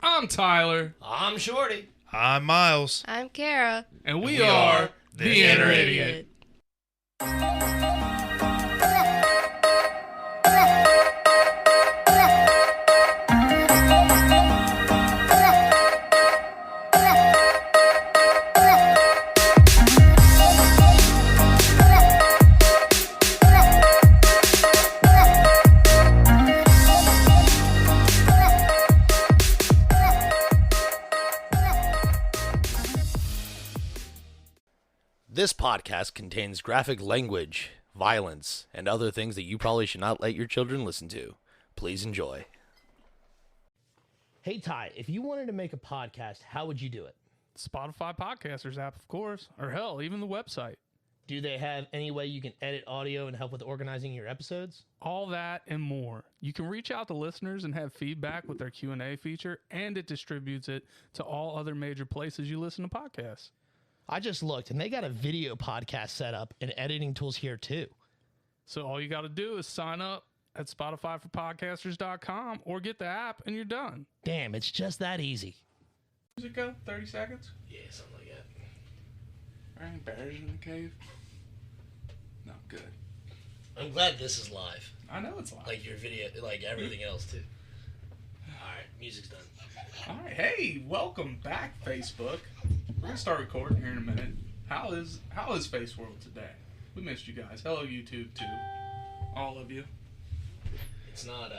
I'm Tyler. I'm Shorty. I'm Myles. I'm Kara. And we are The Inner Idiot. This podcast contains graphic language, violence, and other things that you probably should not let your children listen to. Please enjoy. Hey, Ty, if you wanted to make a podcast, how would you do it? Spotify Podcasters app, of course. Or hell, even the website. Do they have any way you can edit audio and help with organizing your episodes? All that and more. You can reach out to listeners and have feedback with their Q&A feature, and it distributes it to all other major places you listen to podcasts. I just looked, and they got a video podcast set up and editing tools here, too. So all you got to do is sign up at SpotifyForPodcasters.com or get the app, and you're done. Damn, it's just that easy. Does it go? 30 seconds? Yeah, something like that. Are any bears in the cave? No, good. I'm glad this is live. I know it's live. Like your video, like everything else, too. All right, music's done. All right, hey, welcome back, Facebook. We're gonna start recording here in a minute. How is Face World today? We missed you guys. Hello, YouTube too, all of you. It's not.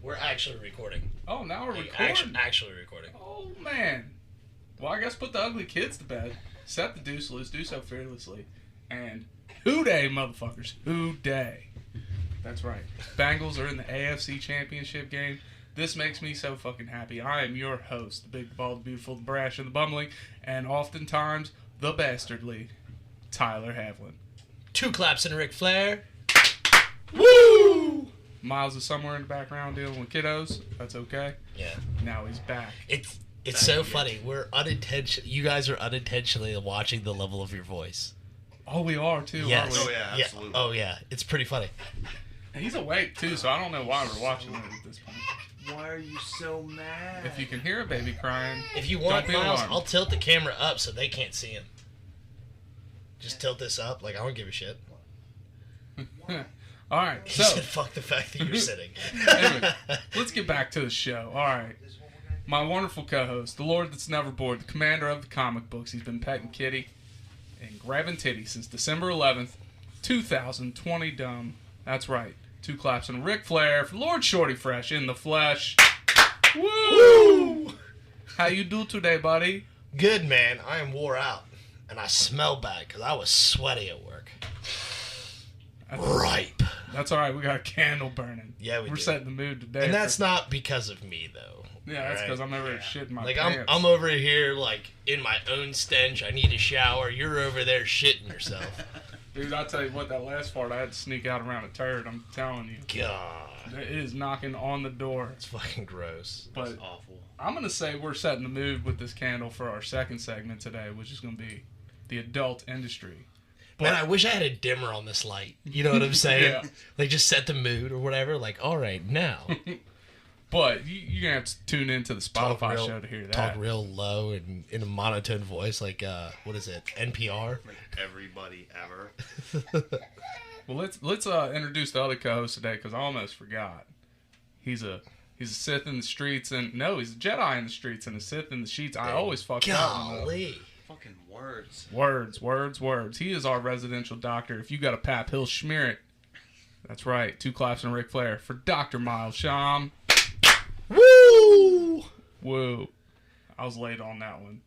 We're actually recording. Oh, now we're Like, recording. Actually recording. Oh man. Well, I guess put the ugly kids to bed. Set the deuce loose. Do so fearlessly. And hoo-day, motherfuckers. Hoo-day. That's right. Bengals are in the AFC Championship game. This makes me so fucking happy. I am your host, the big, the bald, the beautiful, the brash, and the bumbling, and oftentimes the bastardly Tyler Havlin. 2 claps and Ric Flair. Woo! Myles is somewhere in the background dealing with kiddos. That's okay. Yeah. Now he's back. It's so funny. You guys are unintentionally watching the level of your voice. Oh, we are too. Yes. Aren't we? Oh, yeah, absolutely. Oh, yeah. It's pretty funny. He's awake too, so I don't know why we're watching it at this point. Why are you so mad? If you can hear a baby crying, If you want, don't be Myles, alarmed. I'll tilt the camera up so they can't see him. Just tilt this up. Like, I don't give a shit. All right, He so said, fuck the fact that you're sitting. anyway, let's get back to the show. All right, my wonderful co-host, the Lord that's never bored, the commander of the comic books. He's been petting kitty and grabbing titty since December 11th, 2020. Dumb. That's right. 2 claps and Ric Flair for Lord Shorty Fresh in the flesh. Woo! How you do today, buddy? Good, man. I am wore out. And I smell bad because I was sweaty at work. Ripe. That's all right. We got a candle burning. Yeah, we We're do. setting the mood today. And that's not because of me, though. Yeah, that's Alright? because I'm over here shitting my Like, pants. I'm over here, like, in my own stench. I need a shower. You're over there shitting yourself. Dude, I'll tell you what, that last fart, I had to sneak out around a turd. I'm telling you. God. It is knocking on the door. It's fucking gross. But That's awful. I'm going to say we're setting the mood with this candle for our second segment today, which is going to be the adult industry. Man, I wish I had a dimmer on this light. You know what I'm saying? Yeah. Like, just set the mood or whatever. Like, all right, now. But you're going to have to tune into the Spotify show to hear that. Talk real low and in a monotone voice, like, what is it, NPR? Like everybody ever. Well, let's introduce the other co-host today, because I almost forgot. He's a Sith in the streets, and no, he's a Jedi in the streets and a Sith in the sheets. I always fuck up. Golly. Fucking words. Words. He is our residential doctor. If you got a pap, he'll smear it. That's right. 2 claps and Ric Flair for Dr. Myles Sham. Woo! Woo. I was late on that one.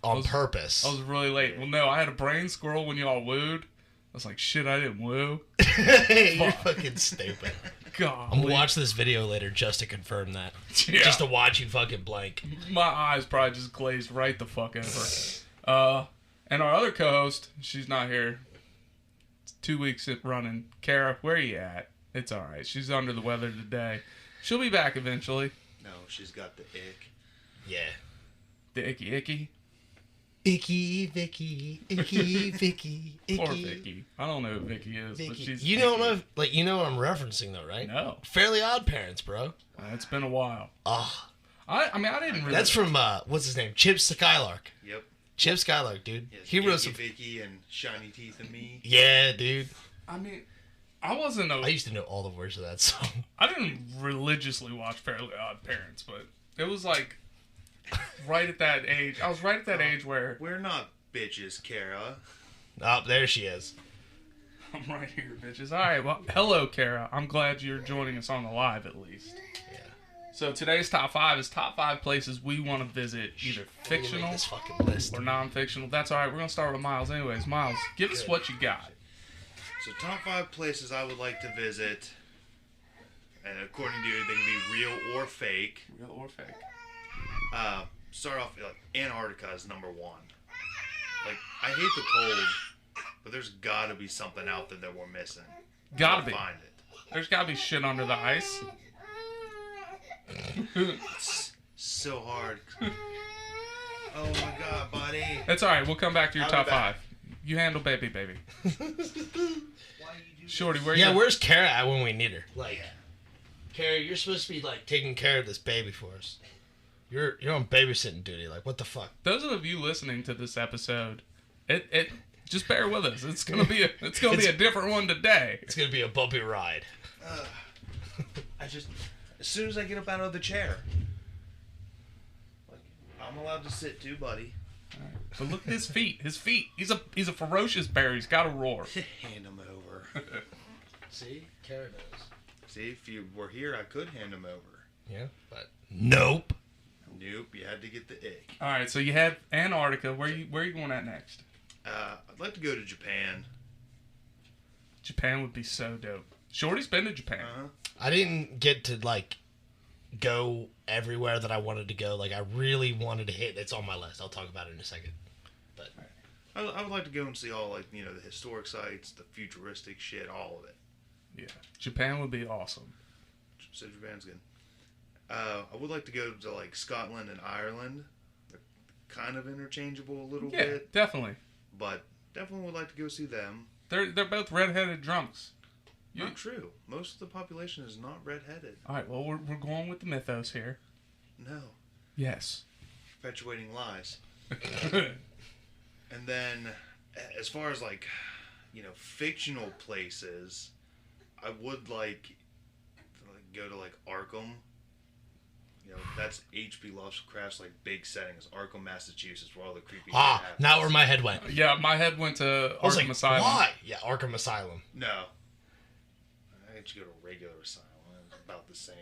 On purpose. I was really late. Well, no, I had a brain squirrel when y'all wooed. I was like, shit, I didn't woo. You're fucking stupid. God. I'm gonna watch this video later just to confirm that. Yeah. Just to watch you fucking blank. My eyes probably just glazed right the fuck over. And our other co-host, she's not here. It's 2 weeks running. Kara, where you at? It's all right. She's under the weather today. She'll be back eventually. No, she's got the ick. Yeah. The icky. Icky Vicky, Icky Vicky, Icky. Poor Vicky. I don't know who Vicky is, but Vicky. she's. You don't know, you know what I'm referencing though, right? No. Fairly Odd Parents, bro. It's been a while. Ah, I mean, I didn't really. That's from what's his name? Chip Skylark. Yep. Chip Skylark, dude. Yes, He wrote Inky some. Vicky and Shiny Teeth and Me. Yeah, dude. I mean, I wasn't. I used to know all the words of that song. I didn't religiously watch Fairly Odd Parents, but it was like right at that age. I was right at that age where We're not bitches, Kara. Oh, there she is. I'm right here, bitches. All right, well, hello, Kara. I'm glad you're joining us on the live at least. Yeah. So today's top 5 is top 5 places we want to visit, either fictional Make this fucking list. or non-fictional. That's all right. We're gonna start with Myles, anyways. Myles, give us what you got. So top 5 places I would like to visit, and according to you, they can be real or fake. Real or fake? Start off like Antarctica is number 1. Like I hate the cold, but there's got to be something out there that we're missing. Gotta be. Find it. There's gotta be shit under the ice. It's so hard. Oh my god, buddy. That's all right. We'll come back to your I'll be top back. 5. You handle baby. Shorty, where you? Yeah, going? where's Kara at when we need her? Like, Kara, you're supposed to be like taking care of this baby for us. You're on babysitting duty. Like, what the fuck? Those of you listening to this episode, it just bear with us. It's gonna be a different one today. It's gonna be a bumpy ride. As soon as I get up out of the chair, like, I'm allowed to sit too, buddy. But look at his feet. His feet. He's a ferocious bear. He's got a roar. Hand him over. See, Kara knows. See, if you were here, I could hand him over. Yeah, but nope. Nope, you had to get the ick. All right. So you had Antarctica. Where you going at next? I'd like to go to Japan. Japan would be so dope. Shorty's been to Japan. I didn't get to like go everywhere that I wanted to go. Like, I really wanted to hit. It's on my list. I'll talk about it in a second. But I would like to go and see all, like, you know, the historic sites, the futuristic shit, all of it. Yeah. Japan would be awesome. So Japan's good. I would like to go to, like, Scotland and Ireland. They're kind of interchangeable a little Yeah, bit, definitely. but definitely would like to go see them. They're both redheaded drunks. Not true. Most of the population is not redheaded. All right. Well, we're going with the mythos here. No. Yes. Perpetuating lies. And then, as far as, like, you know, fictional places, I would like to go to, like, Arkham. You know, that's H.P. Lovecraft's, like, big setting is Arkham, Massachusetts, where all the creepy shit happens. now where my head went. Yeah, my head went to I was Arkham like, Asylum. why? Yeah, Arkham Asylum. No. I had to go to a regular asylum. It's about the same.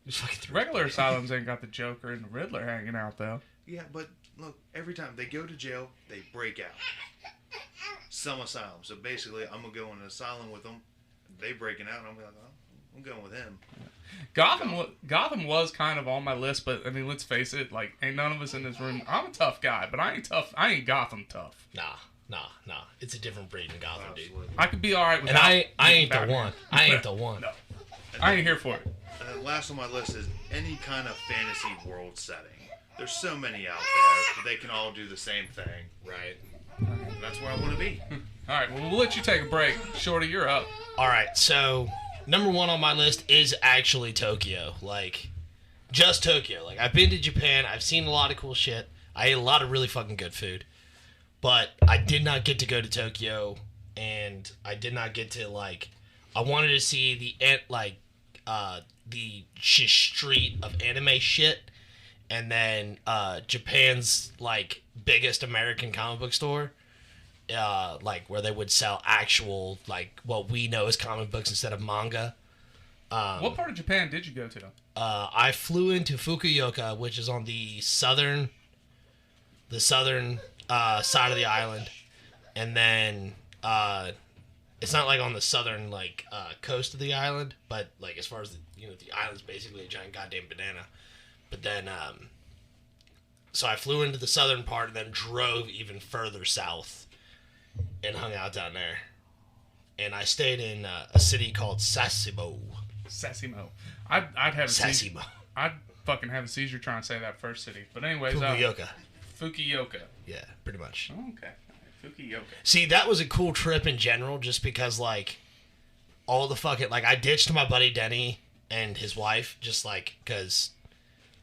Just fucking threw Regular it. asylums ain't got the Joker and the Riddler hanging out though. Yeah, but look, every time they go to jail, they break out. Some asylum. So basically, I'm going to go in an asylum with them. They breaking out, and I'm like, oh, I'm going with him. Gotham was kind of on my list, but I mean, let's face it, like, ain't none of us in this room. I'm a tough guy, but I ain't tough. I ain't Gotham tough. Nah. It's a different breed in Gotham, dude. Absolutely. I could be all right with. And I ain't the Batman. one. I ain't the one. No, I ain't here for it. And then last on my list is any kind of fantasy world setting. There's so many out there, but they can all do the same thing. Right. And that's where I want to be. All right, well, we'll let you take a break. Shorty, you're up. All right, so number 1 on my list is actually Tokyo. Like, just Tokyo. Like, I've been to Japan. I've seen a lot of cool shit. I ate a lot of really fucking good food. But I did not get to go to Tokyo, and I did not get to, like, I wanted to see the street of anime shit, and then Japan's, like, biggest American comic book store, like, where they would sell actual, like, what we know as comic books instead of manga. What part of Japan did you go to? I flew into Fukuoka, which is on the southern side of the island, and then it's not like on the southern coast of the island, but like as far as the island's basically a giant goddamn banana. But then so I flew into the southern part and then drove even further south and hung out down there, and I stayed in a city called Sasebo. Sasimo. I'd have a seizure. Sasebo. I'd fucking have a seizure trying to say that first city. But anyways, Fukuoka. Fukuoka. Yeah, pretty much. Oh, okay. Fukuoka. See, that was a cool trip in general, just because, like, all the fucking, like, I ditched my buddy Denny and his wife, just, like, because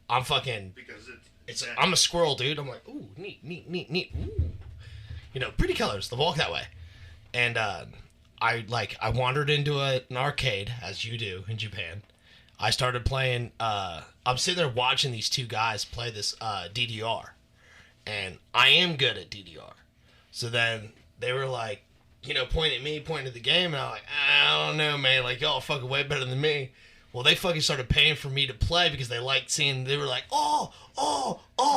I'm fucking. Because I'm a squirrel, dude. I'm like, ooh, neat. Ooh. You know, pretty colors. They walk that way. And I wandered into an arcade, as you do in Japan. I started playing. I'm sitting there watching these two guys play this DDR, and I am good at DDR. So then they were like, you know, pointing at me, pointing at the game, and I'm like, I don't know, man. Like, y'all are fucking way better than me. Well, they fucking started paying for me to play because they liked seeing. They were like, oh.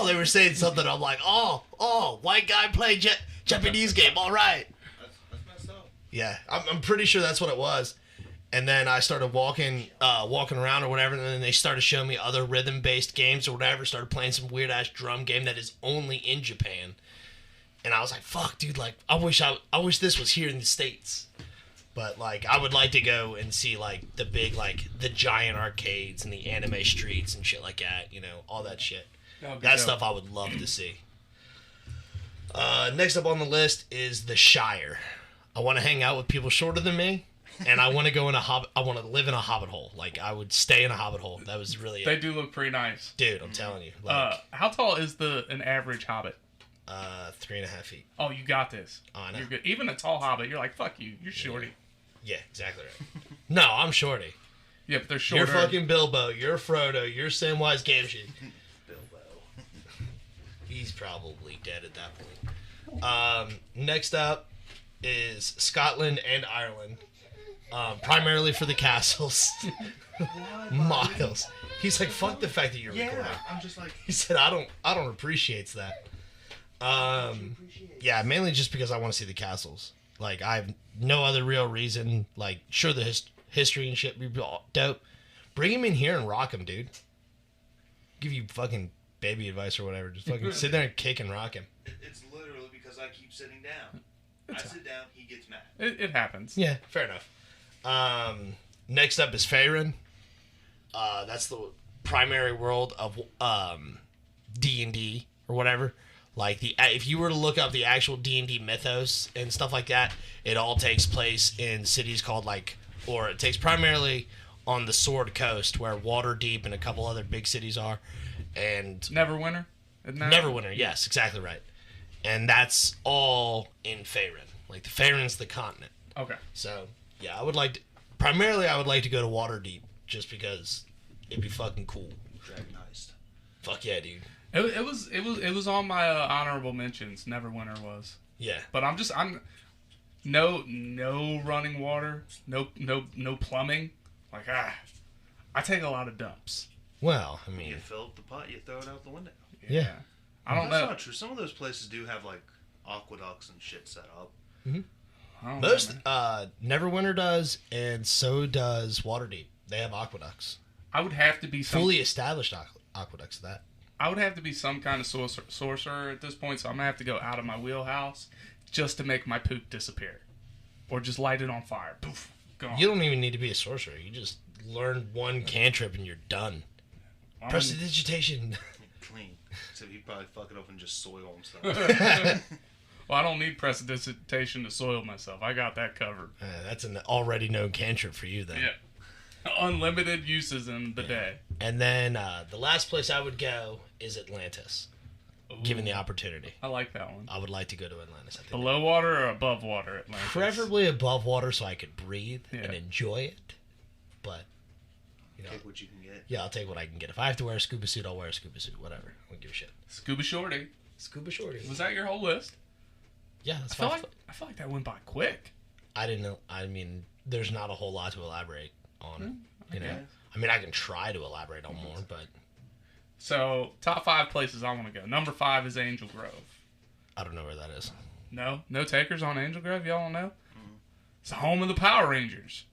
They were saying something. I'm like, oh, white guy play Japanese game. All right. That's messed up. Yeah, I'm pretty sure that's what it was. And then I started walking around or whatever, and then they started showing me other rhythm-based games or whatever. Started playing some weird-ass drum game that is only in Japan. And I was like, fuck, dude, like, I wish this was here in the States. But, like, I would like to go and see, like, the big, like, the giant arcades and the anime streets and shit like that, you know, all that shit. That stuff I would love to see. Next up on the list is the Shire. I want to hang out with people shorter than me, and I want to go in I want to live in a hobbit hole. Like, I would stay in a hobbit hole. That was really They do look pretty nice. Dude, I'm telling you. Like, how tall is an average hobbit? 3.5 feet. Oh, you got this. Oh, I know. You're good. Even a tall hobbit, you're like, fuck you. You're shorty. Yeah, exactly right. No, I'm Shorty. Yeah, but they're shorter. You're fucking Bilbo. You're Frodo. You're Samwise Gamgee. Bilbo. He's probably dead at that point. Next up is Scotland and Ireland. Primarily for the castles. Myles. He's like, fuck the fact that you're recording. I'm just like. He said, I don't appreciate that. Yeah, mainly just because I want to see the castles. Like, I have no other real reason. Like, sure, the history and shit be dope. Bring him in here and rock him, dude. Give you fucking baby advice or whatever. Just fucking sit there and kick and rock him. It's literally because I keep sitting down. I sit down, he gets mad. It happens. Yeah, fair enough. Next up is Faerun. That's the primary world of D&D or whatever. Like, if you were to look up the actual D&D mythos and stuff like that, it all takes place in cities called, like, or it takes primarily on the Sword Coast, where Waterdeep and a couple other big cities are, and Neverwinter? Isn't that Neverwinter, yes, exactly right. And that's all in Faerun. Like, the Faerun's the continent. Okay. So, yeah, I would like to go to Waterdeep, just because it'd be fucking cool. Dragonized. Fuck yeah, dude. It was on my honorable mentions. Neverwinter was. Yeah. But I'm no running water, no plumbing. Like, I take a lot of dumps. Well, I mean, You fill up the pot, you throw it out the window. Yeah. I don't That's know. not true. Some of those places do have like aqueducts and shit set up. I don't most know, Neverwinter does, and so does Waterdeep. They have aqueducts, I would have to be fully established aqueducts. That I would have to be some kind of sorcerer at this point, so I'm gonna have to go out of my wheelhouse just to make my poop disappear, or just light it on fire. Poof, gone. you don't even need to be a sorcerer. You just learn one cantrip and you're done. Prestidigitation. Clean. So he'd probably fuck it up and just soil himself. Well, I don't need prestidigitation to soil myself. I got that covered. That's an already known cantrip for you then. Yeah. Unlimited uses in the day. And then the last place I would go is Atlantis, given the opportunity. I like that one. I would like to go to Atlantis. I think Below water or above water, Atlantis? preferably above water so I could breathe Yeah. and enjoy it. But, you know, Take what you can get. yeah, I'll take what I can get. If I have to wear a scuba suit, I'll wear a scuba suit. Whatever. I don't give a shit. Scuba Shorty. Scuba Shorty. Was that your whole list? Yeah, that's I feel fine. like that went by quick. I didn't know. I mean, there's not a whole lot to elaborate on. You know, guess. I mean, I can try to elaborate on more, but So, top 5 places I want to go. Number 5 is Angel Grove. I don't know where that is. No takers on Angel Grove. Y'all don't know? It's the home of the Power Rangers.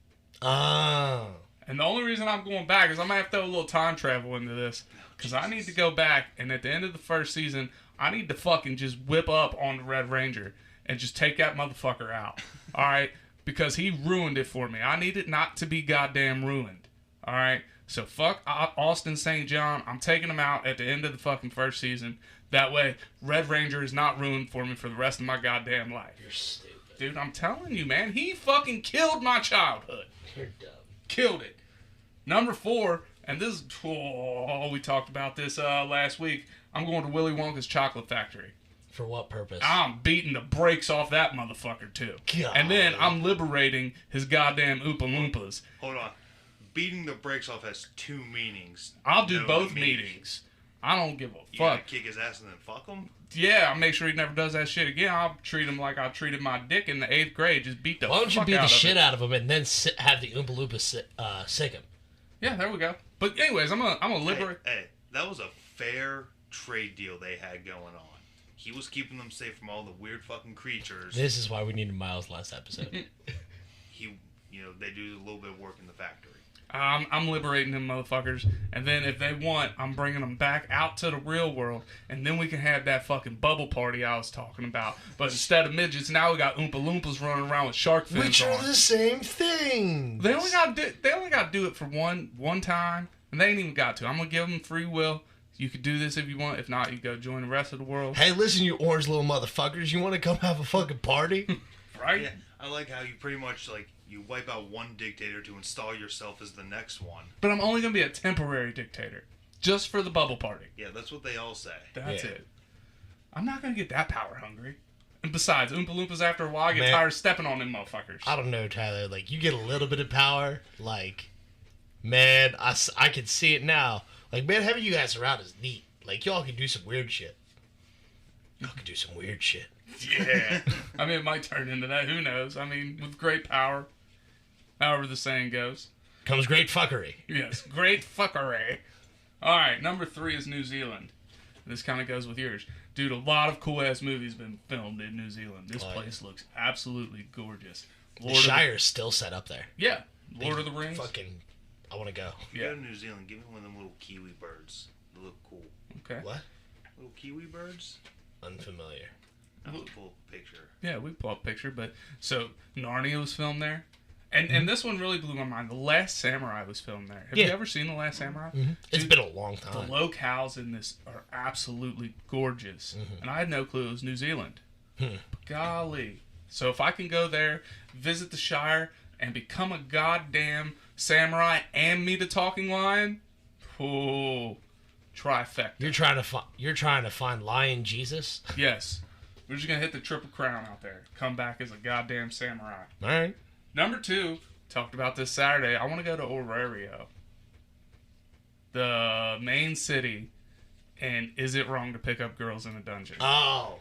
Oh. And the only reason I'm going back is I'm going to have to throw a little time travel into this. Because I need to go back, and at the end of the first season, I need to fucking just whip up on the Red Ranger and just take that motherfucker out. Alright? Because he ruined it for me. I need it not to be goddamn ruined. Alright? So fuck Austin St. John. I'm taking him out at the end of the fucking first season. That way, Red Ranger is not ruined for me for the rest of my goddamn life. You're stupid. Dude, I'm telling you, man. He fucking killed my childhood. You're dumb. Killed it. Number 4, And this, we talked about this last week. I'm going to Willy Wonka's Chocolate Factory. For what purpose? I'm beating the brakes off that motherfucker, too. God. And then I'm liberating his goddamn Oompa Loompas. Hold on. Beating the brakes off has two meanings. I'll do Know both the meaning. meetings. I don't give a You gotta fuck. kick his ass and then fuck him? Yeah, I'll make sure he never does that shit again. I'll treat him like I treated my dick in the 8th grade. Just beat the Why don't you fuck beat out the of shit it. out of him and then have the Oompa Loompa sick him? Yeah, there we go. But anyways, I'm gonna liberate. Hey, that was a fair trade deal they had going on. He was keeping them safe from all the weird fucking creatures. This is why we needed Myles last episode. They do a little bit of work in the factory. I'm liberating them motherfuckers, and then if they want, I'm bringing them back out to the real world, and then we can have that fucking bubble party I was talking about. But instead of midgets, now we got Oompa Loompas running around with shark fins Which are on. the same thing. They only got to do it for one time, and they ain't even got to. I'm gonna give them free will. You could do this if you want. If not, you go join the rest of the world. Hey, listen, you orange little motherfuckers. You want to come have a fucking party? Right? Yeah, I like how you pretty much you wipe out one dictator to install yourself as the next one. But I'm only gonna be a temporary dictator, just for the bubble party. Yeah, that's what they all say. That's Yeah. it. I'm not gonna get that power hungry. And besides, Oompa Loompas after a while get Man. tired of stepping on them motherfuckers. I don't know, Tyler. Like, you get a little bit of power. Like, man, I can see it now. Like, man, having you guys around is neat. Like, y'all can do some weird shit. Y'all can do some weird shit. Yeah. I mean, it might turn into that. Who knows? I mean, with great power, however the saying goes. Comes great fuckery. Yes, great fuckery. All right, number 3 is New Zealand. This kind of goes with yours. Dude, a lot of cool-ass movies been filmed in New Zealand. This place looks absolutely gorgeous. The Shire is still set up there. Yeah. Lord of the Rings. Fucking, I want to go. You Yeah. go to New Zealand, give me one of them little kiwi birds. They look cool. Okay. What? Little kiwi birds? Unfamiliar. I'll have to pull up a picture. Yeah, we pull up a picture, but so Narnia was filmed there. And this one really blew my mind. The Last Samurai was filmed there. Have you ever seen The Last Samurai? It's Dude, been a long the time. locales in this are absolutely gorgeous. And I had no clue it was New Zealand. Golly. So if I can go there, visit the Shire, and become a goddamn samurai and meet a talking lion, oh, trifecta. You're trying to find Lion Jesus. Yes. We're just going to hit the Triple Crown out there. Come back as a goddamn samurai. All right. Number 2, talked about this Saturday. I want to go to Orario, the main city, and is it wrong to pick up girls in a dungeon? Oh.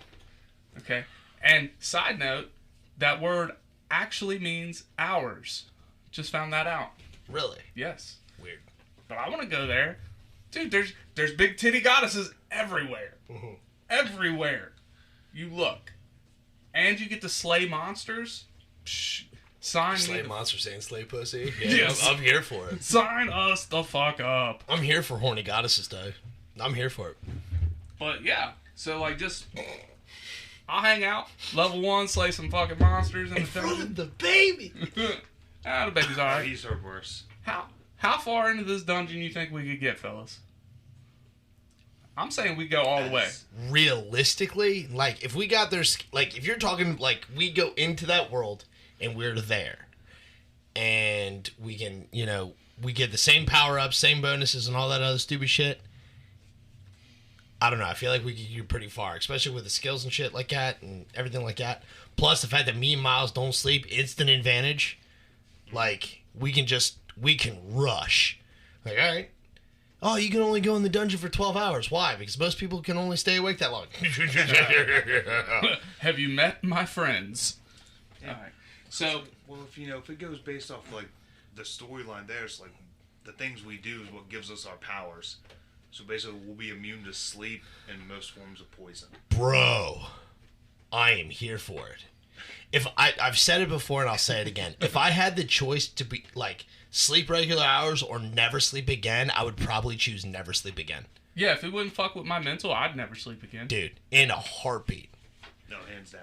Okay. And side note, that word actually means hours. Just found that out. Really? Yes. Weird. But I want to go there. Dude, there's big titty goddesses everywhere. Everywhere you look. And you get to slay monsters. Psh, sign Slay me. monsters and slay pussy. Yeah, Yes. I'm here for it. Sign us the fuck up. I'm here for horny goddesses, though. I'm here for it. But yeah, so just I'll hang out, level 1, slay some fucking monsters in the dungeon. the baby. The baby's Oh, alright. he's heard worse. How far into this dungeon you think we could get, fellas? I'm saying we go all the way. Realistically, like, if we got there, like, if you're talking, like, we go into that world and we're there, and we can, we get the same power-ups, same bonuses, and all that other stupid shit, I don't know, I feel like we could get pretty far, especially with the skills and shit like that, and everything like that. Plus, the fact that me and Myles don't sleep, instant advantage. Like, we can rush. Like, all right. Oh, you can only go in the dungeon for 12 hours. Why? Because most people can only stay awake that long. Have you met my friends? Alright. So, Well, if it goes based off the storyline there, it's like the things we do is what gives us our powers. So basically, we'll be immune to sleep and most forms of poison. Bro, I am here for it. If I've said it before and I'll say it again. If I had the choice to be sleep regular hours or never sleep again, I would probably choose never sleep again. yeah, if it wouldn't fuck with my mental, I'd never sleep again. Dude, in a heartbeat. No, hands down.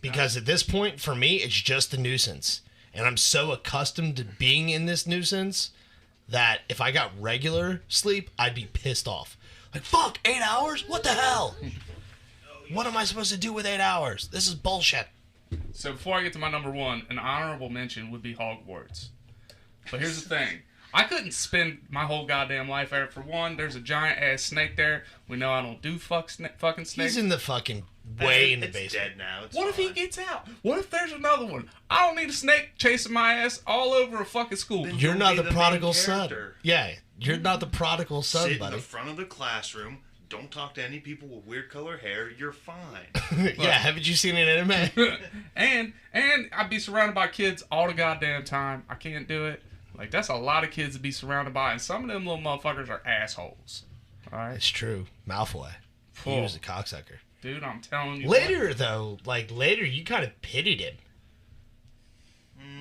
Because at this point, for me, it's just a nuisance. And I'm so accustomed to being in this nuisance that if I got regular sleep, I'd be pissed off. Like, fuck, 8 hours? What the hell? What am I supposed to do with 8 hours? This is bullshit. So before I get to my number 1, an honorable mention would be Hogwarts. But here's the thing. I couldn't spend my whole goddamn life there. For one, there's a giant ass snake there. We know I don't do fucking snakes. He's in the fucking way in the It's basement. dead now. It's What if he fine. gets out? What if there's another one? I don't need a snake chasing my ass all over a fucking school. Then You're You'll not be the the main prodigal son. character. Yeah, you're not the prodigal son, Sit in buddy. the front of the classroom. Don't talk to any people with weird color hair. You're fine. Yeah, haven't you seen an anime? and I'd be surrounded by kids all the goddamn time. I can't do it. Like, that's a lot of kids to be surrounded by, and some of them little motherfuckers are assholes. All right, It's true. Malfoy. He Cool. was a cocksucker. dude, I'm telling you. Later, though, later, you kind of pitied him.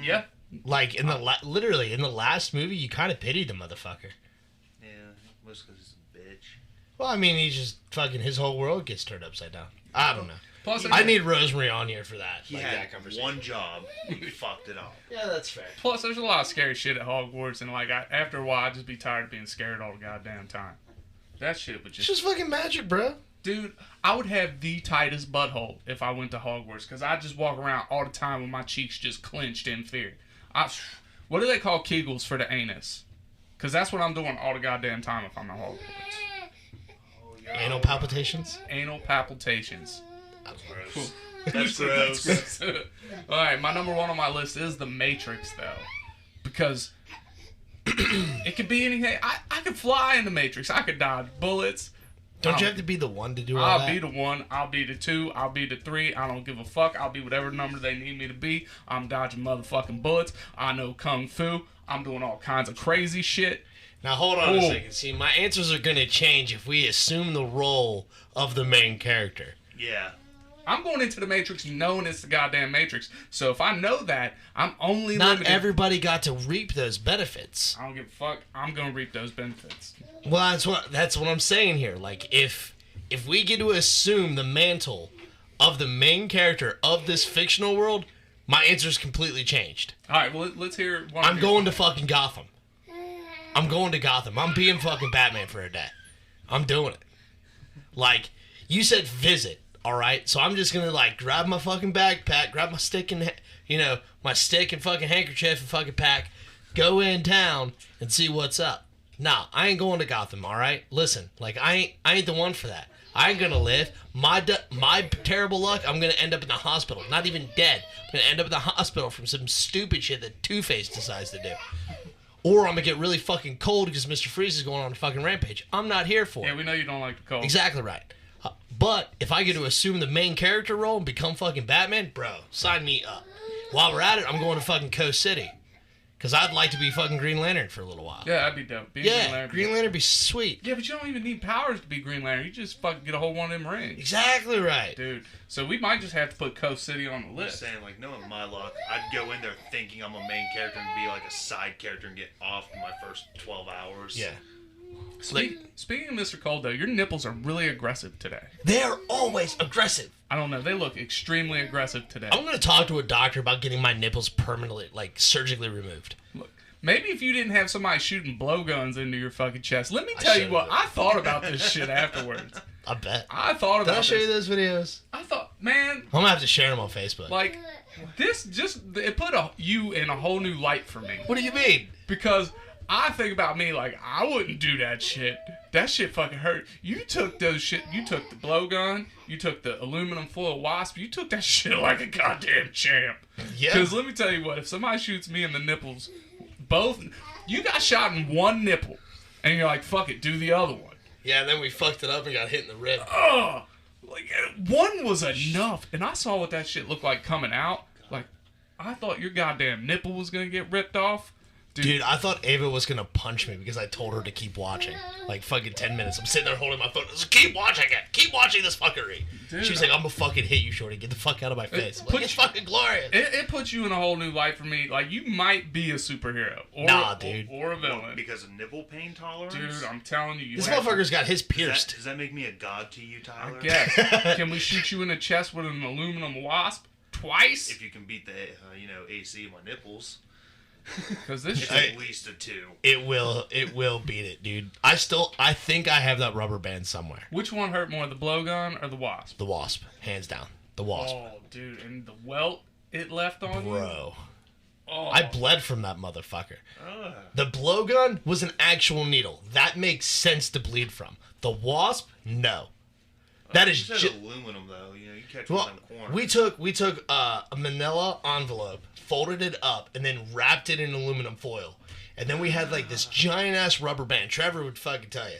Yeah. Like, in the literally, in the last movie, you kind of pitied the motherfucker. Yeah, was because he's a bitch. Well, I mean, he just fucking, his whole world gets turned upside down. I don't know. Plus, I need Rosemary on here for that. He like had that conversation. one job. He fucked it up. Yeah, that's fair. Plus, there's a lot of scary shit at Hogwarts, and like, after a while, I'd just be tired of being scared all the goddamn time. That shit would It's just, just fucking magic, bro. dude. I would have the tightest butthole if I went to Hogwarts, because I'd just walk around all the time with my cheeks just clenched in fear. What do they call Kegels for the anus? Because that's what I'm doing all the goddamn time if I'm at Hogwarts. Anal palpitations? Anal palpitations. That's gross. That's That's gross. gross. All right, my number one on my list is The Matrix, though, because it could be anything. I could fly in The Matrix. I could dodge bullets. Don't you have to be the one to do all I'll that? be the 1. I'll be the 2. I'll be the 3. I don't give a fuck. I'll be whatever number they need me to be. I'm dodging motherfucking bullets. I know kung fu. I'm doing all kinds of crazy shit. Now, hold on a Ooh. second. See, my answers are going to change if we assume the role of the main character. Yeah. I'm going into the Matrix knowing it's the goddamn Matrix. So if I know that, I'm only Not limited. everybody got to reap those benefits. I don't give a fuck. I'm gonna reap those benefits. Well, that's what I'm saying here. Like, if we get to assume the mantle of the main character of this fictional world, my answer's completely changed. All right, well let's hear. One I'm going to fucking Gotham. I'm going to Gotham. I'm being fucking Batman for a day. I'm doing it. Like, you said visit, all right? So I'm just going to, like, grab my fucking backpack, grab my stick and, my stick and fucking handkerchief and fucking pack, go in town and see what's up. Nah, I ain't going to Gotham, all right? Listen, like, I ain't the one for that. I ain't gonna live. My terrible luck, I'm gonna end up in the hospital. Not even dead. I'm gonna end up in the hospital from some stupid shit that Two-Face decides to do. Or I'm gonna get really fucking cold because Mr. Freeze is going on a fucking rampage. I'm not here for Yeah, it. we know you don't like the cold. Exactly right. But if I get to assume the main character role and become fucking Batman, bro, sign me up. While we're at it, I'm going to fucking Coast City. Because I'd like to be fucking Green Lantern for a little while. Yeah, that'd be dope. Being Yeah, Green Lantern would be sweet. Yeah, but you don't even need powers to be Green Lantern. You just fucking get a whole one of them rings. Exactly right. Dude, so we might just have to put Coast City on the I'm list. saying, like, knowing my luck, I'd go in there thinking I'm a main character and be like a side character and get off in my first 12 hours. Yeah. Speaking of Mr. Cold, though, your nipples are really aggressive today. They're always aggressive. I don't know. They look extremely aggressive today. I'm going to talk to a doctor about getting my nipples permanently, like, surgically removed. Look, maybe if you didn't have somebody shooting blowguns into your fucking chest. Let me tell you showed what. you. I thought about this shit afterwards. I bet. I thought Did about I show you this. those videos? I thought, man, I'm going to have to share them on Facebook. like, this just, it put you in a whole new light for me. What do you mean? Because I think about me like, I wouldn't do that shit. That shit fucking hurt. You took those shit. You took the blowgun. You took the aluminum foil wasp. You took that shit like a goddamn champ. Yeah. Because let me tell you what, if somebody shoots me in the nipples, both, you got shot in one nipple, and you're like, fuck it, do the other one. Yeah, and then we fucked it up and got hit in the rib. Ugh. Like, one was enough. And I saw what that shit looked like coming out. Like, I thought your goddamn nipple was going to get ripped off. Dude, I thought Ava was gonna punch me because I told her to keep watching. Like fucking 10 minutes. I'm sitting there holding my phone. Keep watching it. Keep watching this fuckery. Dude, She was like, I'm gonna fucking hit you, Shorty. Get the fuck out of my face. I'm like, put it's you- fucking glorious. It puts you in a whole new light for me. Like, you might be a superhero. Or, Nah, dude. Or a villain. Because of nipple pain tolerance? Dude, I'm telling you. You This have to- motherfucker's got his Does pierced. does that make me a god to you, I Tyler? guess. Can we shoot you in the chest with an aluminum wasp? Twice? If you can beat the, AC of my nipples. Because this It's shit. at least a 2. It will beat it, dude. I think I have that rubber band somewhere. Which one hurt more, the blowgun or the wasp? The wasp, hands down. The wasp. Oh, dude. And the welt it left on you? Bro. Oh. I bled from that motherfucker. The blowgun was an actual needle. That makes sense to bleed from. The wasp, no. That is just just aluminum, though. You know, you catch one in the corner. we took a manila envelope, folded it up, and then wrapped it in aluminum foil. And then we had like this giant ass rubber band. Trevor would fucking tell you,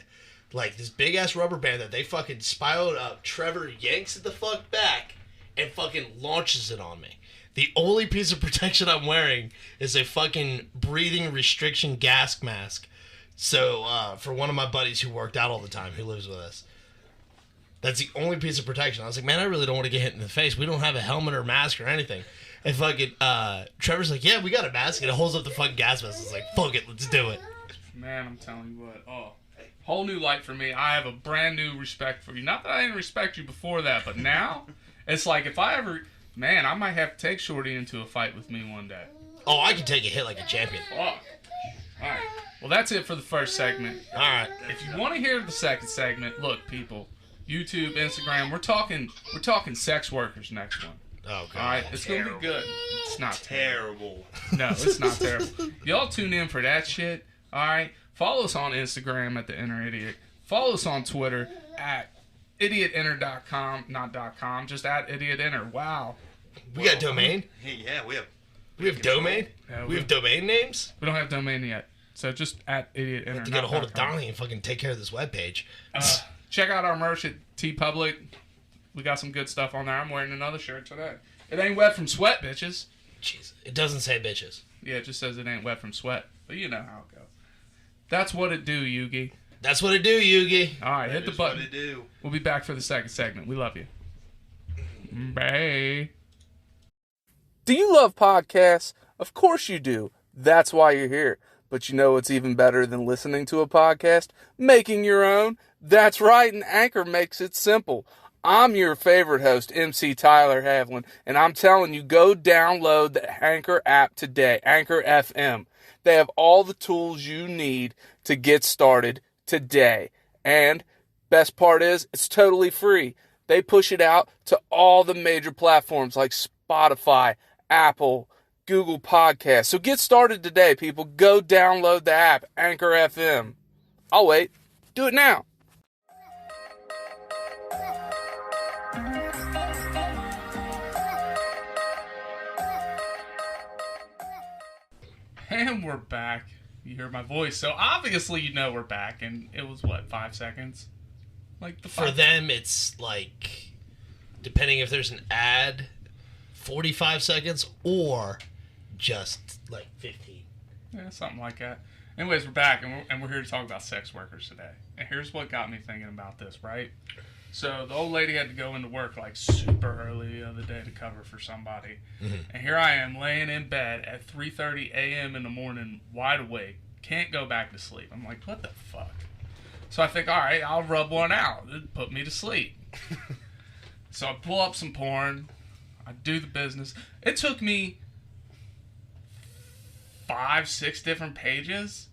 like this big ass rubber band that they fucking spiraled up. Trevor yanks it the fuck back and fucking launches it on me. The only piece of protection I'm wearing is a fucking breathing restriction gas mask. So, for one of my buddies who worked out all the time, who lives with us, that's the only piece of protection. I was like, man, I really don't want to get hit in the face. We don't have a helmet or mask or anything. And fucking, Trevor's like, yeah, we got a mask. And it holds up the fucking gas mask. It's like, fuck it, let's do it. Man, I'm telling you what. Oh, whole new light for me. I have a brand new respect for you. Not that I didn't respect you before that, but now, it's like if I ever... Man, I might have to take Shorty into a fight with me one day. Oh, I can take a hit like a champion. Fuck. Alright. Well, that's it for the first segment. Alright. If you want to hear the second segment, look, people. YouTube, Instagram, we're talking sex workers next one. Oh, God. Alright? It's going to be good. It's not Terrible. No, it's not terrible. Y'all tune in for that shit. Alright? Follow us on Instagram at The Inner Idiot. Follow us on Twitter at idiotinner.com. Not .com, just at idiotinner. Wow. We got domain? Yeah, we have... We have domain? Yeah, we have domain names? We don't have domain yet. So just at idiotinner. We have to get a hold of Donnie and fucking take care of this webpage. Check out our merch at TeePublic. We got some good stuff on there. I'm wearing another shirt today. It ain't wet from sweat, bitches. Jeez. It doesn't say bitches. Yeah, it just says it ain't wet from sweat. But you know how it goes. That's what it do, Yugi. That's what it do, Yugi. All right, hit the button. What it do. We'll be back for the second segment. We love you. Bye. Do you love podcasts? Of course you do. That's why you're here. But you know what's even better than listening to a podcast? Making your own. That's right, and Anchor makes it simple. I'm your favorite host, MC Tyler Havlin, and I'm telling you, go download the Anchor app today, Anchor FM. They have all the tools you need to get started today. And best part is, it's totally free. They push it out to all the major platforms like Spotify, Apple, Google Podcasts. So get started today, people. Go download the app, Anchor FM. I'll wait. Do it now. And we're back. You hear my voice. So obviously you know we're back. And it was, what, 5 seconds? Like the For them, it's like, depending if there's an ad, 45 seconds or just like 15. Yeah, something like that. Anyways, we're back, and we're here to talk about sex workers today. And here's what got me thinking about this, right? So the old lady had to go into work like super early the other day to cover for somebody. Mm-hmm. And here I am laying in bed at 3:30 a.m. in the morning, wide awake, can't go back to sleep. I'm like, what the fuck? So I think, all right, I'll rub one out. It'd put me to sleep. So I pull up some porn. I do the business. It took me 5-6 different pages,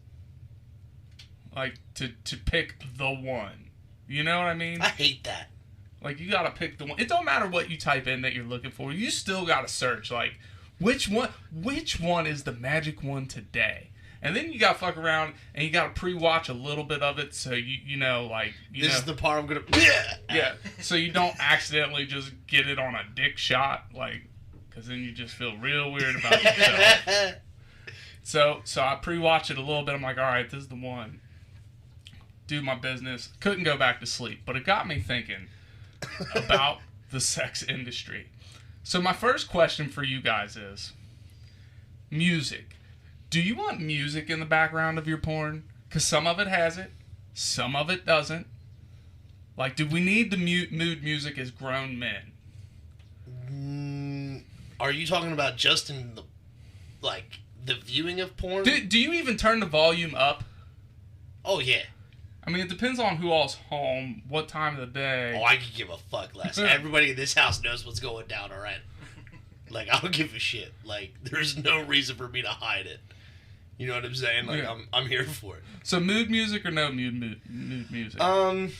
like, to pick the one. You know what I mean? I hate that. Like, you gotta pick the one. It don't matter what you type in that you're looking for. You still gotta search, like, which one is the magic one today? And then you gotta fuck around and you gotta pre-watch a little bit of it so you know, like, this is the part I'm gonna... Yeah, so you don't accidentally just get it on a dick shot, like, because then you just feel real weird about yourself. So I pre-watched it a little bit. I'm like, all right, this is the one. Do my business. Couldn't go back to sleep. But it got me thinking about the sex industry. So my first question for you guys is, music. Do you want music in the background of your porn? Because some of it has it. Some of it doesn't. Like, do we need the mood music as grown men? Are you talking about just in the, like, the viewing of porn? Do you even turn the volume up? Oh, yeah. I mean, it depends on who all's home, what time of the day. Oh, I could give a fuck less. Everybody in this house knows what's going down, all right? Like, I don't give a shit. Like, there's no reason for me to hide it. You know what I'm saying? Like, yeah. I'm here for it. So, mood music or no mood music? I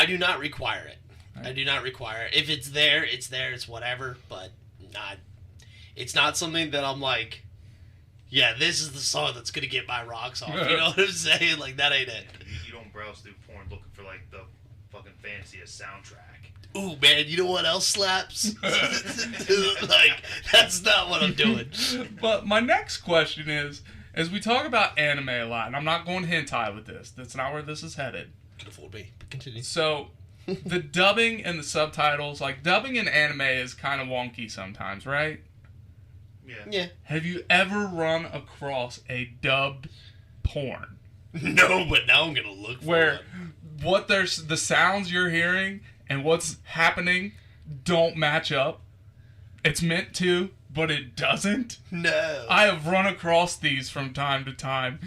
do not require it. Right. I do not require it. If it's there, it's there. It's whatever. But not. it's not something that I'm like, yeah, this is the song that's gonna get my rocks off. You know what I'm saying? Like, that ain't it. You don't browse through porn looking for like the fucking fanciest soundtrack. Ooh, man, you know what else slaps? Like, that's not what I'm doing. But my next question is, as we talk about anime a lot, and I'm not going hentai with this. That's not where this is headed. Can afford me. But continue. So, the dubbing and the subtitles, like, dubbing in anime is kind of wonky sometimes, right? Yeah. Have you ever run across a dubbed porn? No, but now I'm gonna look for Where one. the sounds you're hearing and what's happening don't match up. It's meant to, but it doesn't. No. I have run across these from time to time,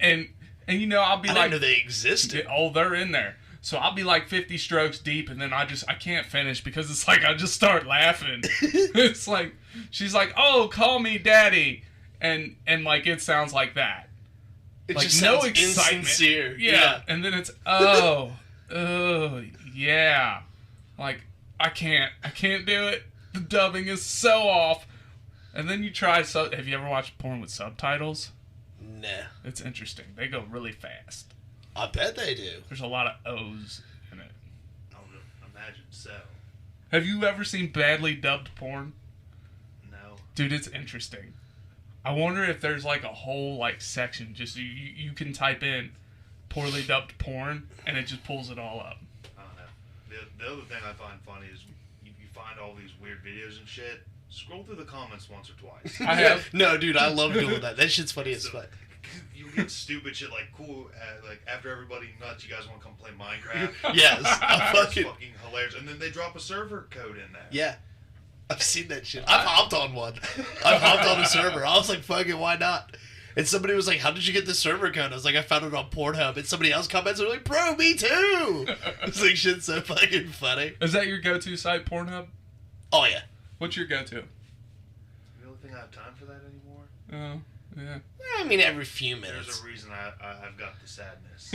and you know, I'll be I like, didn't know they existed. oh, they're in there. So I'll be like 50 strokes deep, and then I can't finish because it's like I just start laughing. It's like she's like, "Oh, call me daddy," and like it sounds like that. It Like, just no sounds excitement. insincere. Yeah, and then it's oh, yeah. Like I can't do it. The dubbing is so off. And then you try have you ever watched porn with subtitles? Nah. It's interesting. They go really fast. I bet they do. There's a lot of O's in it. I would imagine so. Have you ever seen badly dubbed porn? No. Dude, it's interesting. I wonder if there's like a whole like section just you can type in poorly dubbed porn and it just pulls it all up. I don't know. The other thing I find funny is you find all these weird videos and shit. Scroll through the comments once or twice. I have. No, dude, I love doing that. That shit's funny as fuck. You get stupid shit like, cool, like after everybody nuts, you guys want to come play Minecraft? Yes. That's fucking hilarious. And then they drop a server code in there. Yeah. I've seen that shit. I've hopped on one. I've hopped on a server. I was like, fuck it, why not? And somebody was like, how did you get the server code? I was like, I found it on Pornhub. And somebody else comments, they're like, bro, me too. It's like, shit's so fucking funny. Is that your go-to site, Pornhub? Oh, yeah. What's your go-to? The only thing I have time for that anymore. Oh, yeah. I mean, every few minutes. There's a reason I've got the sadness.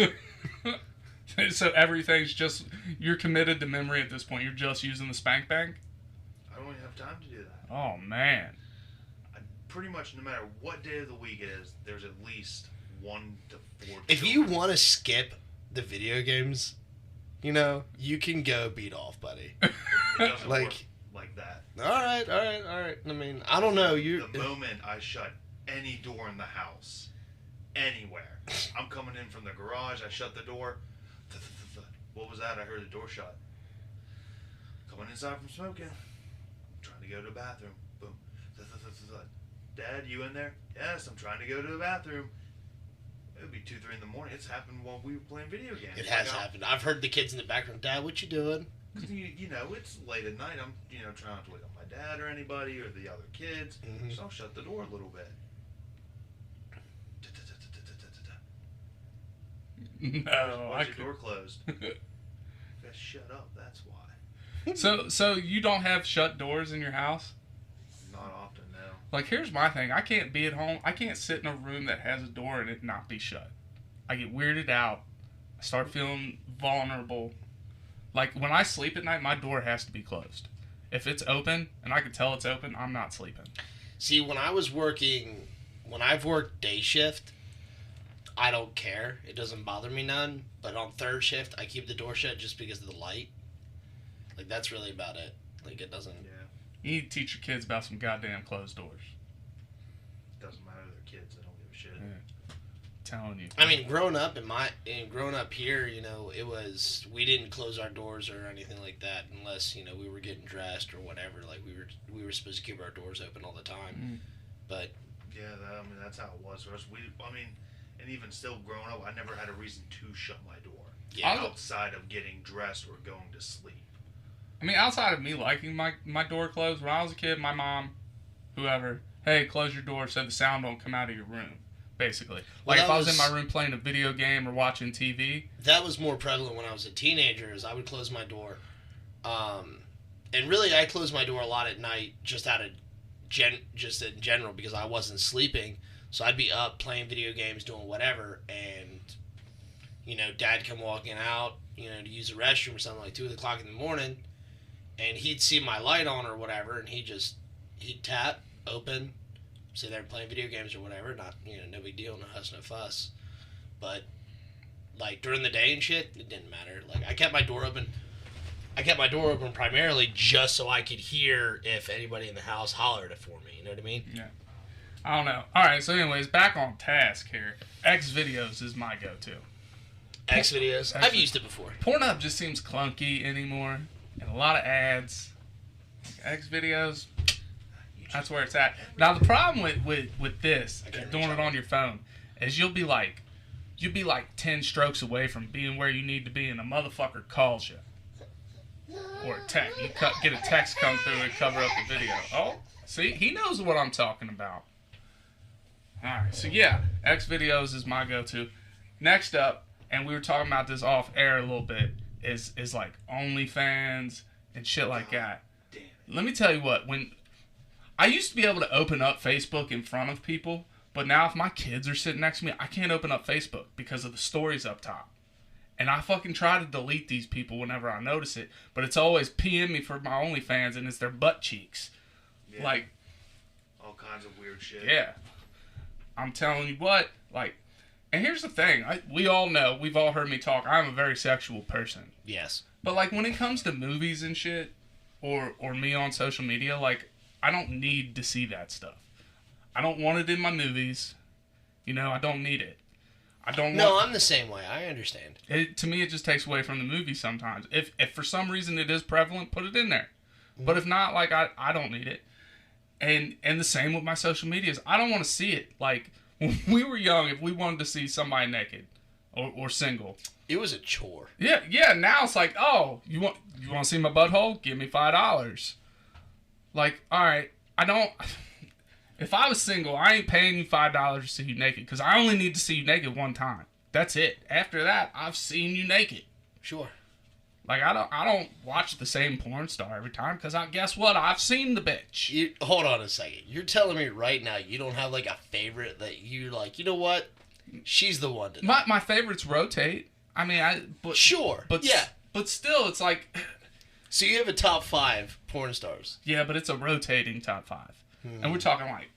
So everything's just, you're committed to memory at this point. You're just using the spank bank? I don't even have time to do that. Oh, man. I pretty much, no matter what day of the week it is, there's at least 1 to 4 If children. you want to skip the video games, you know, you can go beat off, buddy. It doesn't Like- work like that. All right. I mean, I don't know. The moment I shut any door in the house, anywhere, I'm coming in from the garage, I shut the door. What was that? I heard the door shut. Coming inside from smoking. Trying to go to the bathroom. Boom. Dad, you in there? Yes, I'm trying to go to the bathroom. It would be 2, 3 in the morning. It's happened while we were playing video games. It has happened. I've heard the kids in the background, Dad, what you doing? You know, it's late at night. I'm, trying not to wake up my dad or anybody or the other kids. Mhm. So I'll shut the door a little bit. No, Why's your door closed? Just shut up. That's why. So you don't have shut doors in your house? Not often, no. Like, here's my thing. I can't be at home. I can't sit in a room that has a door and it not be shut. I get weirded out. I start feeling vulnerable. Like, when I sleep at night, my door has to be closed. If it's open and I can tell it's open, I'm not sleeping. See, when I've worked day shift, I don't care. It doesn't bother me none. But on third shift, I keep the door shut just because of the light. Like, that's really about it. Like, it doesn't... Yeah. You need to teach your kids about some goddamn closed doors. Doesn't matter. They're kids. They don't give a shit. Yeah. Telling you. I mean, growing up here, we didn't close our doors or anything like that unless, we were getting dressed or whatever. Like, we were supposed to keep our doors open all the time. But... Yeah, that's how it was for us. And even still growing up, I never had a reason to shut my door. Yeah. Outside of getting dressed or going to sleep. I mean, outside of me liking my door closed, when I was a kid, my mom, whoever, hey, close your door so the sound don't come out of your room, basically. Like, if I was in my room playing a video game or watching TV. That was more prevalent when I was a teenager, is I would close my door. And really, I closed my door a lot at night just out of just in general because I wasn't sleeping. So I'd be up playing video games, doing whatever, and, Dad come walking out, to use the restroom or something like 2 o'clock in the morning, and he'd see my light on or whatever, and he'd tap, open, sit there playing video games or whatever. Not, no big deal, no huss, no fuss. But, like, during the day and shit, it didn't matter. Like, I kept my door open. Primarily just so I could hear if anybody in the house hollered it for me. You know what I mean? Yeah. I don't know. All right, so anyways, back on task here. X videos is my go-to. X videos? I've used it before. Pornhub just seems clunky anymore, and a lot of ads. X videos, that's where it's at. Now, the problem with this, doing it on your phone, is you'll be like 10 strokes away from being where you need to be, and a motherfucker calls you. Or a text. You get a text come through and cover up the video. Oh, see? He knows what I'm talking about. Alright, so yeah, X videos is my go-to. Next up, and we were talking about this off air a little bit, is like OnlyFans and shit like that. Damn. Let me tell you what, when I used to be able to open up Facebook in front of people, but now if my kids are sitting next to me, I can't open up Facebook because of the stories up top. And I fucking try to delete these people whenever I notice it, but it's always PM me for my OnlyFans, and it's their butt cheeks. Yeah. Like, all kinds of weird shit. yeah. I'm telling you what, like, and here's the thing. We all know, we've all heard me talk, I'm a very sexual person. Yes. But, like, when it comes to movies and shit, or me on social media, like, I don't need to see that stuff. I don't want it in my movies. I don't need it. I'm the same way. I understand. To me, it just takes away from the movie sometimes. If for some reason it is prevalent, put it in there. Mm-hmm. But if not, like, I don't need it. And the same with my social medias. I don't want to see it. Like, when we were young, if we wanted to see somebody naked or single, it was a chore. Yeah. Now it's like, oh, you want to see my butthole? Give me $5. Like, all right, I don't. If I was single, I ain't paying you $5 to see you naked, because I only need to see you naked one time. That's it. After that, I've seen you naked. Sure. Like, I don't watch the same porn star every time, because guess what? I've seen the bitch. Hold on a second. You're telling me right now you don't have, like, a favorite that you're like, you know what? She's the one to My favorites rotate. I mean, sure. But yeah. But still, it's like. So you have a top 5 porn stars. Yeah, but it's a rotating top 5. And we're talking like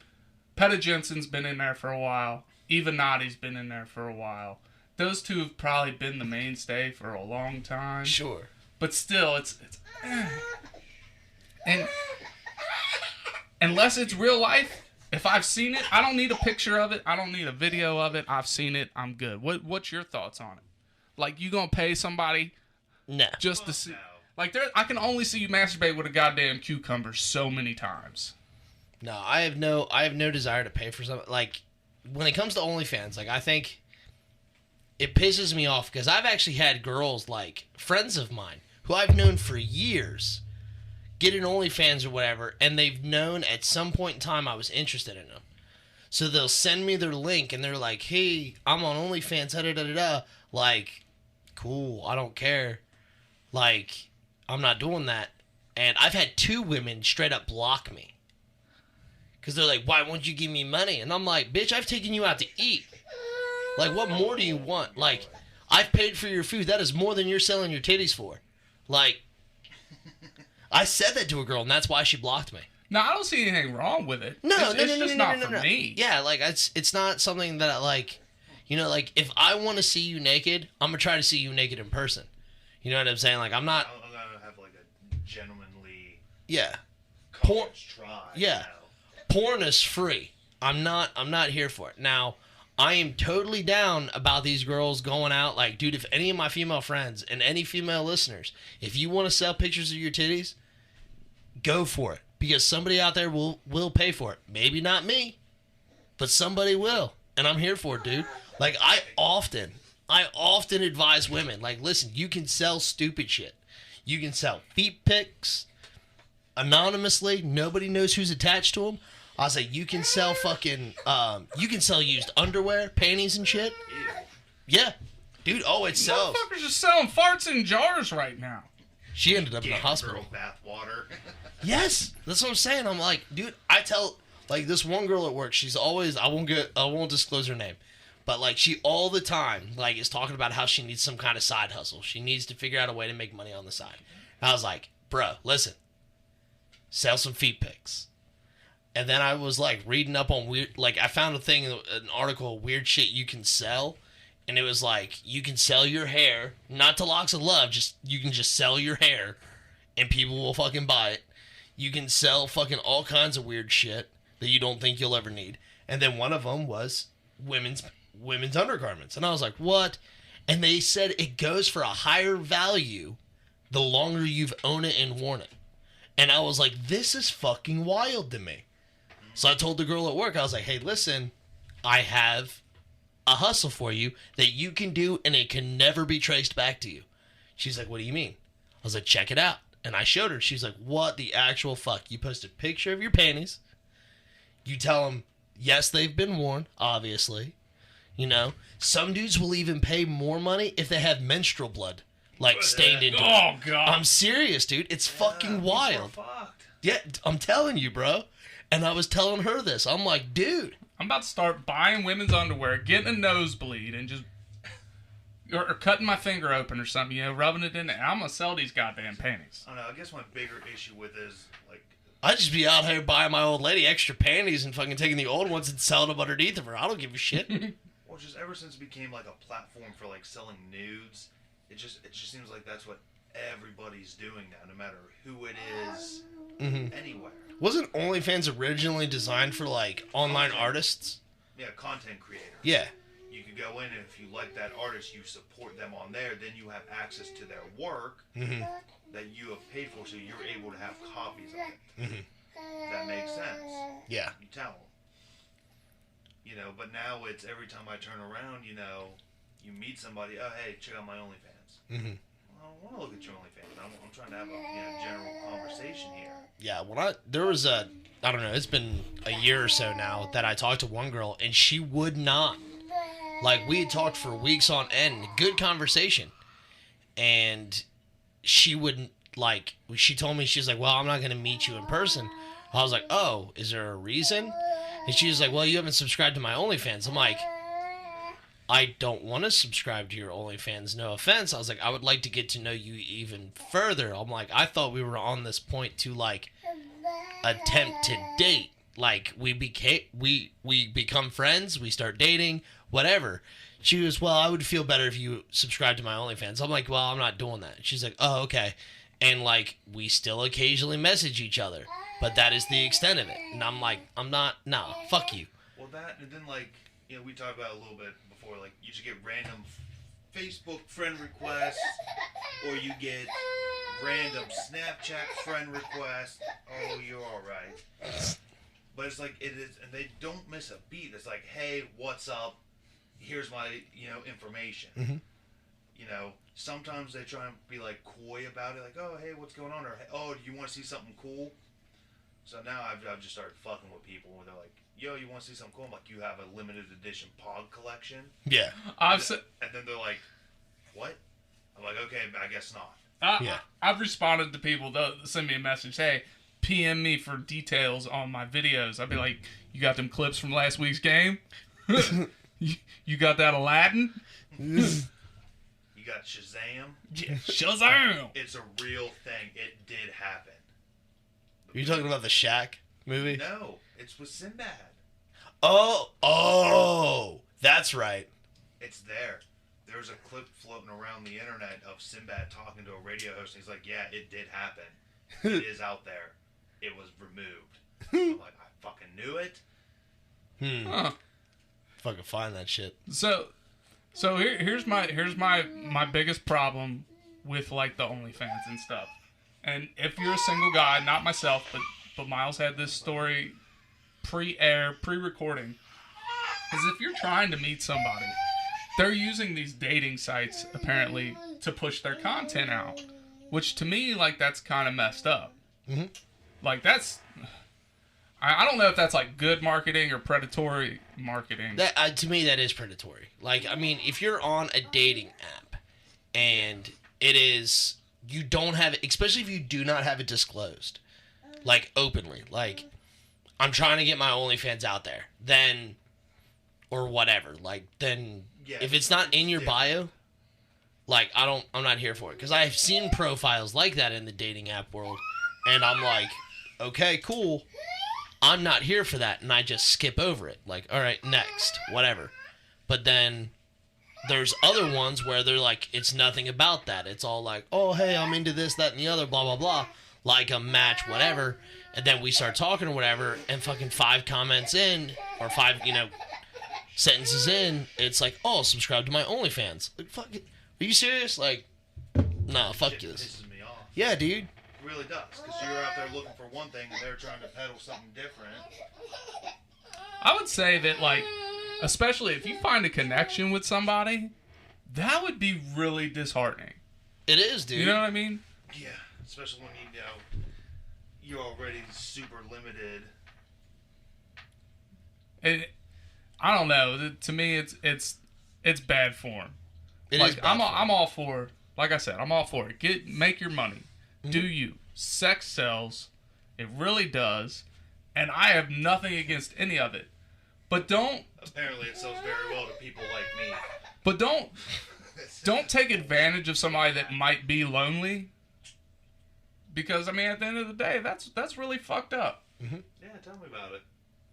Petta Jensen's been in there for a while. Eva Notti's been in there for a while. Those two have probably been the mainstay for a long time. Sure. But still, it's and unless it's real life, if I've seen it, I don't need a picture of it. I don't need a video of it. I've seen it. I'm good. What's your thoughts on it? Like, you gonna pay somebody just to see? No. Like, I can only see you masturbate with a goddamn cucumber so many times. No, I have no desire to pay for something. Like, when it comes to OnlyFans, like, I think it pisses me off because I've actually had girls, like, friends of mine who I've known for years get an OnlyFans or whatever, and they've known at some point in time I was interested in them. So they'll send me their link, and they're like, hey, I'm on OnlyFans, da-da-da-da-da. Like, cool, I don't care. Like, I'm not doing that. And I've had 2 women straight up block me. Because they're like, why won't you give me money? And I'm like, bitch, I've taken you out to eat. Like, what more do you want? Like, I've paid for your food. That is more than you're selling your titties for. Like, I said that to a girl, and that's why she blocked me. No, I don't see anything wrong with it. No, it's just not for me. Yeah, like, it's not something that, like, like, if I want to see you naked, I'm going to try to see you naked in person. You know what I'm saying? Like, I'm not... I'm going to have, like, a gentlemanly... Yeah. college try. Yeah. Porn is free. I'm not here for it. Now, I am totally down about these girls going out. Like, dude, if any of my female friends and any female listeners, if you want to sell pictures of your titties, go for it. Because somebody out there will pay for it. Maybe not me, but somebody will. And I'm here for it, dude. Like, I often advise women, like, listen, you can sell stupid shit. You can sell feet pics anonymously. Nobody knows who's attached to them. I say you can sell fucking, you can sell used underwear, panties, and shit. Ew. Yeah, dude. Oh, it sells. Motherfuckers are selling farts in jars right now. She ended up in the hospital. Bath water. Yes, that's what I'm saying. I'm like, dude. I tell like this one girl at work. She's always. I won't disclose her name, but like she all the time like is talking about how she needs some kind of side hustle. She needs to figure out a way to make money on the side. And I was like, bro, listen. Sell some feet pics. And then I was like reading up on weird, like I found an article, weird shit you can sell. And it was like, you can sell your hair, not to Locks of Love, you can just sell your hair and people will fucking buy it. You can sell fucking all kinds of weird shit that you don't think you'll ever need. And then one of them was women's undergarments. And I was like, what? And they said it goes for a higher value the longer you've owned it and worn it. And I was like, this is fucking wild to me. So I told the girl at work, I was like, hey, listen, I have a hustle for you that you can do and it can never be traced back to you. She's like, what do you mean? I was like, check it out. And I showed her. She's like, what the actual fuck? You post a picture of your panties. You tell them, yes, they've been worn, obviously. You know, some dudes will even pay more money if they have menstrual blood, like, stained into it. Oh, God. I'm serious, dude. It's fucking wild. Yeah, I'm telling you, bro. And I was telling her this. I'm like, dude. I'm about to start buying women's underwear, getting a nosebleed, and just... Or cutting my finger open or something, you know, rubbing it in there. I'm going to sell these goddamn panties. I don't know. I guess my bigger issue with it is, like... I'd just be out here buying my old lady extra panties and fucking taking the old ones and selling them underneath of her. I don't give a shit. Well, just ever since it became, like, a platform for, like, selling nudes, it just seems like that's what everybody's doing now, no matter who it is, anywhere. Wasn't OnlyFans originally designed for, like, online artists? Yeah, content creators. Yeah. You could go in and if you like that artist, you support them on there, then you have access to their work that you have paid for, so you're able to have copies of it. That makes sense. Yeah. You tell them. You know, but now it's every time I turn around, you know, you meet somebody, oh, hey, check out my OnlyFans. Well, I want to look at your OnlyFans. I'm trying to have a general conversation here. Yeah, there was I don't know, it's been a year or so now that I talked to one girl, and she would not. Like, we had talked for weeks on end, good conversation. And she wouldn't, like, she told me, she's like, well, I'm not going to meet you in person. I was like, oh, is there a reason? And she was like, well, you haven't subscribed to my OnlyFans. I'm like, I don't want to subscribe to your OnlyFans, no offense. I was like, I would like to get to know you even further. I'm like, I thought we were on this point to, like, attempt to date. Like, we become friends, we start dating, whatever. She goes, well, I would feel better if you subscribed to my OnlyFans. I'm like, well, I'm not doing that. She's like, oh, okay. And, like, we still occasionally message each other, but that is the extent of it. And I'm like, nah, fuck you. Well, that, and then, like, you know, we talked about it a little bit before, like, you just get random Facebook friend requests, or you get random Snapchat friend requests. Oh, you're all right. But it's like, it is, and they don't miss a beat. It's like, hey, what's up? Here's my, you know, information. You know, sometimes they try and be, like, coy about it. Like, oh, hey, what's going on? Or, oh, do you want to see something cool? So now I've just started fucking with people where they're like, yo, you want to see something cool? I'm like, you have a limited edition Pog collection? Yeah. And then they're like, what? I'm like, okay, I guess not. I've responded to people that send me a message, hey, PM me for details on my videos. I'd be like, you got them clips from last week's game? you got that Aladdin? You got Shazam? Yeah, Shazam! It's a real thing. It did happen. Are you talking about the Shaq movie? No, it's with Sinbad. Oh, that's right. It's there. There's a clip floating around the internet of Sinbad talking to a radio host, and he's like, yeah, it did happen. It is out there. It was removed. I'm like, I fucking knew it. Fucking find that shit. So here's my biggest problem with, like, the OnlyFans and stuff. And if you're a single guy, not myself, but Myles had this story pre-recording, is if you're trying to meet somebody, they're using these dating sites apparently to push their content out, which to me, like, that's kind of messed up. Like, that's, I don't know if that's, like, good marketing or predatory marketing. That to me, that is predatory. Like, I mean, if you're on a dating app and it is, you don't have it, especially if you do not have it disclosed, like, openly, like, I'm trying to get my OnlyFans out there, then, or whatever, like, then, yeah, if it's not in your bio, like, I'm not here for it. Because I've seen profiles like that in the dating app world, and I'm like, okay, cool. I'm not here for that, and I just skip over it. Like, all right, next, whatever. But then there's other ones where they're like, it's nothing about that. It's all like, oh, hey, I'm into this, that, and the other, blah, blah, blah. Like a match, whatever. And then we start talking or whatever, and fucking 5 comments in, or 5, sentences in, it's like, oh, subscribe to my OnlyFans. Like, fuck it. Are you serious? Like, no, fuck Shit this. pisses me off. Yeah, dude. It really does, because you're out there looking for one thing and they're trying to peddle something different. I would say that, like, especially if you find a connection with somebody, that would be really disheartening. It is, dude. You know what I mean? Yeah, especially when you're already super limited. I don't know. To me, it's bad form. It like is bad I'm all for. Like I said, I'm all for it. Make your money. Mm-hmm. Do you? Sex sells. It really does. And I have nothing against any of it. But don't. Apparently, it sells very well to people like me. But don't take advantage of somebody that might be lonely. Because, I mean, at the end of the day, that's really fucked up. Mm-hmm. Yeah, tell me about it.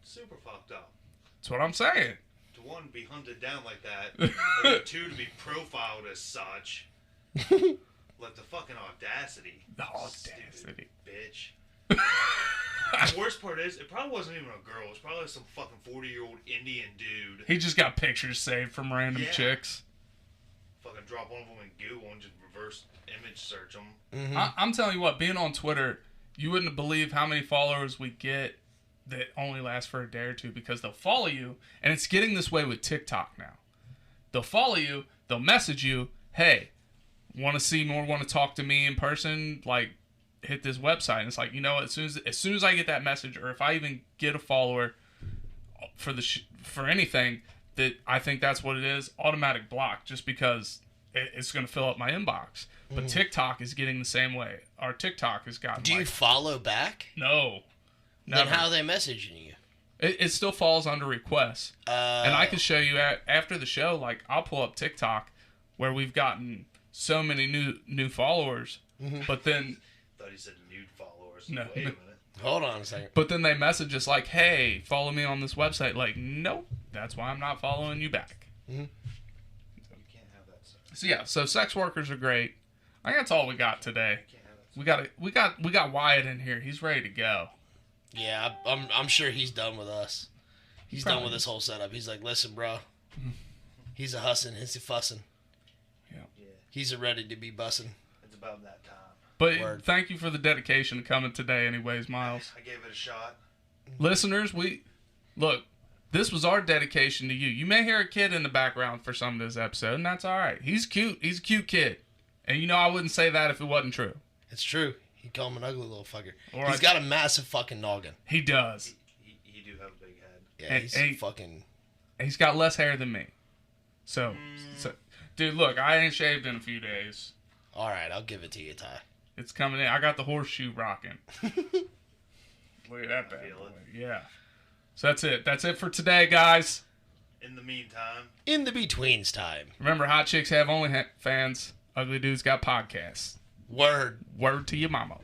Super fucked up. That's what I'm saying. To one, be hunted down like that. And then 2, to be profiled as such. Like the fucking audacity. The audacity. Bitch. The worst part is, it probably wasn't even a girl. It was probably some fucking 40-year-old Indian dude. He just got pictures saved from random chicks. Fucking drop one of them in Google and just reverse image search them. Mm-hmm. I'm telling you what, being on Twitter, you wouldn't believe how many followers we get that only last for a day or two, because they'll follow you, and it's getting this way with TikTok now. They'll follow you, they'll message you, hey, want to see more, want to talk to me in person, like, hit this website. And it's like, as soon as I get that message, or if I even get a follower for anything that I think that's what it is, automatic block, just because it's going to fill up my inbox. But TikTok is getting the same way. Our TikTok has gotten. Do you follow back? No. Never. Then how are they messaging you? It still falls under requests. And I can show you after the show, like, I'll pull up TikTok where we've gotten so many new followers. Mm-hmm. But then. I thought you said nude followers. No. Wait a minute. Hold on a second. But then they message us like, hey, follow me on this website. Like, nope. That's why I'm not following you back. Mm-hmm. You can't have that stuff. So yeah, so sex workers are great. I think that's all we got today. We got Wyatt in here. He's ready to go. Yeah, I'm sure he's done with us. He's done with this whole setup. He's like, listen, bro. He's a hussin'. He's a fussin'. Yeah. He's a ready to be bussin'. It's about that time. But thank you for the dedication to coming today anyways, Myles. I gave it a shot. Listeners, look, this was our dedication to you. You may hear a kid in the background for some of this episode, and that's all right. He's cute. He's a cute kid. And I wouldn't say that if it wasn't true. It's true. He call him an ugly little fucker. Or He's got a massive fucking noggin. He does. He do have a big head. Yeah, he's fucking... He's got less hair than me. So, dude, look, I ain't shaved in a few days. All right, I'll give it to you, Ty. It's coming in. I got the horseshoe rocking. Look at that bad boy. Yeah. So that's it. That's it for today, guys. In the meantime. In the betweens time. Remember, hot chicks have OnlyFans. Ugly dudes got podcasts. Word. Word to your mama.